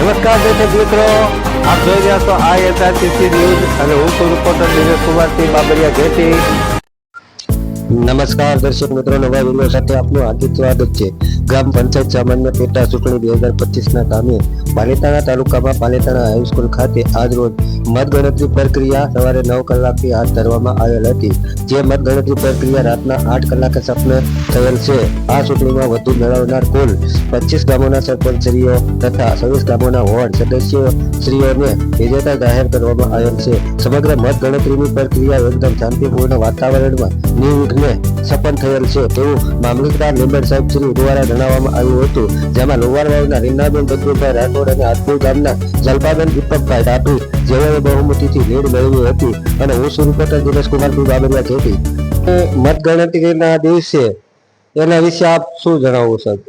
નમસ્કાર દર્શક મિત્રો, આપ જોઈ રહ્યા છો ISRTC ન્યૂઝ અને હું છું રિપોર્ટર દિનેશ કુમારસિંહ બાબરિયા જેટી। નમસ્કાર દર્શક મિત્રો, નવા વિડીયો સાથે આપનું હાર્દિક સ્વાગત છે। ગ્રામ પંચાયત સામાન્ય પેટા ચૂંટણી 2025 કામે પાલિતાણા તાલુકામાં પાલિતાણા હાઈસ્કૂલ ખાતે આજ રોજ મતગણતરી પ્રક્રિયા સવારે 9 કલાકથી હાથ ધરવામાં આવેલ હતી, જે મતગણતરી પ્રક્રિયા રાતના 8 કલાકે સંપન્ન થયેલ છે। આ ચૂંટણીમાં વધુ મેળવનાર કુલ 25 ગામોના સરપંચશ્રીઓ તથા 26 ગામોના વોર્ડ સદસ્યશ્રીઓને વિજેતા જાહેર કરવામાં આવેલ છે। સમગ્ર મતગણતરીની પ્રક્રિયા એકદમ શાંતિપૂર્ણ વાતાવરણમાં નિર્વિઘ્ને સફળ થયેલ છે તેવું મામલતદાર લીંબડ સાહેબ શ્રી દ્વારા જણાવવામાં આવ્યું હતું, જેમાં લોવારવાવના રીનાબેન બદ્રુભાઈ રાઠોડ અને આદપુર ગામના જલપાબેન દીપકભાઈ ડાભી જેઓએ બહુમતીથી લીડ મેળવી હતી અને હું છું રિપોર્ટર દિનેશ કુમારસિંહ બાબરિયા જેટી। મતગણતરીના દિવસે એના વિશે આપ શું જણાવો સાહેબ?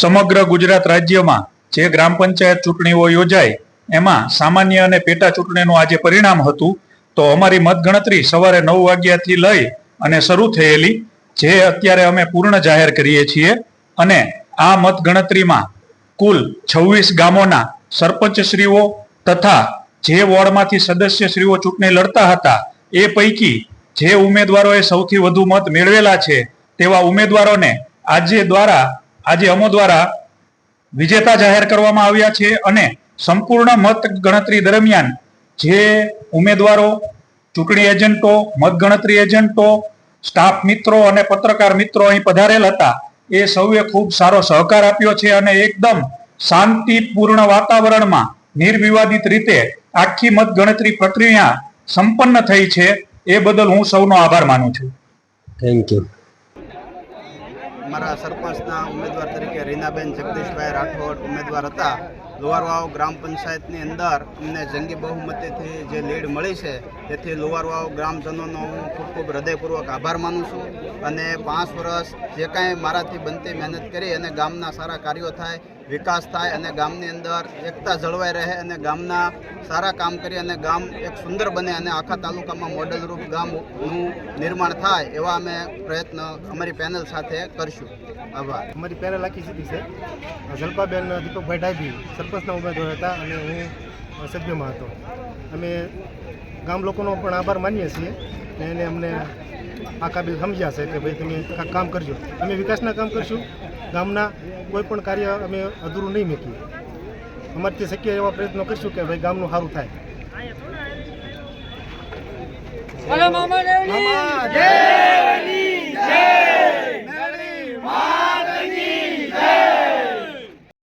સમગ્ર ગુજરાત રાજ્યમાં જે ગ્રામ પંચાયત ચૂંટણીઓ યોજાય એમાં સામાન્ય અને પેટા ચૂંટણીનું આજે પરિણામ હતું, તો અમારી મતગણતરી સવારે 9 વાગ્યાથી લઈ અને શરૂ થયેલી, જે અત્યારે અમે પૂર્ણ જાહેર કરીએ છીએ। અને આ મતગણતરીમાં કુલ 26 ગામોના સરપંચશ્રીઓ તથા જે વોર્ડમાંથી સદસ્યશ્રીઓ ચૂંટણી લડતા હતા એ પૈકી જે ઉમેદવારોએ સૌથી વધુ મત મેળવેલા છે તેવા ઉમેદવારોને આજે અમો દ્વારા વિજેતા જાહેર કરવામાં આવ્યા છે। અને સંપૂર્ણ મત ગણતરી દરમિયાન જે ઉમેદવારો, ચૂંટણી એજન્ટો, મતગણતરી એજન્ટો, સ્ટાફ મિત્રો અને પત્રકાર મિત્રો અહીં પધારેલ હતા એ સૌએ ખૂબ સારો સહકાર આપ્યો છે અને એકદમ શાંતિપૂર્ણ વાતાવરણમાં નિર્વિવાદિત રીતે આખી મતગણતરી પ્રક્રિયા સંપન્ન થઈ છે। એ બદલ હું સૌનો આભાર માનું છું। Thank you. મારા સરપંચના ઉમેદવાર તરીકે રીનાબેન જગદીશભાઈ રાઠોડ ઉમેદવાર હતા। લોવારવાવ ગ્રામ પંચાયતની અંદર અમને જંગી બહુમતીથી જે લીડ મળી છે તેથી લોવારવાવ ગ્રામજનોનો હું ખૂબ હૃદયપૂર્વક આભાર માનું છું અને 5 વર્ષ જે કાંઈ મારાથી બનતી મહેનત કરી અને ગામના સારા કાર્યો થાય, વિકાસ થાય અને ગામની અંદર એકતા જળવાઈ રહે અને ગામના સારા કામ કરી અને ગામ એક સુંદર બને અને આખા તાલુકામાં મોડલરૂપ ગામનું નિર્માણ થાય એવા અમે પ્રયત્ન અમારી પેનલ સાથે કરશું। આભાર। અમારી પેનલ આખી સીધી છે। જલપાબેન દીપકભાઈ ડાભી સરપંચના ઉમેદવાર હતા અને હું સભ્યમાં હતો। અમે ગામ લોકોનો પણ આભાર માનીએ છીએ અને એને અમને આ કાબિલ સમજ્યા છે કે ભાઈ તમે કામ કરજો, અમે વિકાસના કામ કરશું, ગામના કોઈ પણ કાર્ય અમે અધૂરું નહીં મૂકીએ, અમારાથી શક્ય એવા પ્રયત્નો કરીશું કે ભાઈ ગામનું સારું થાય।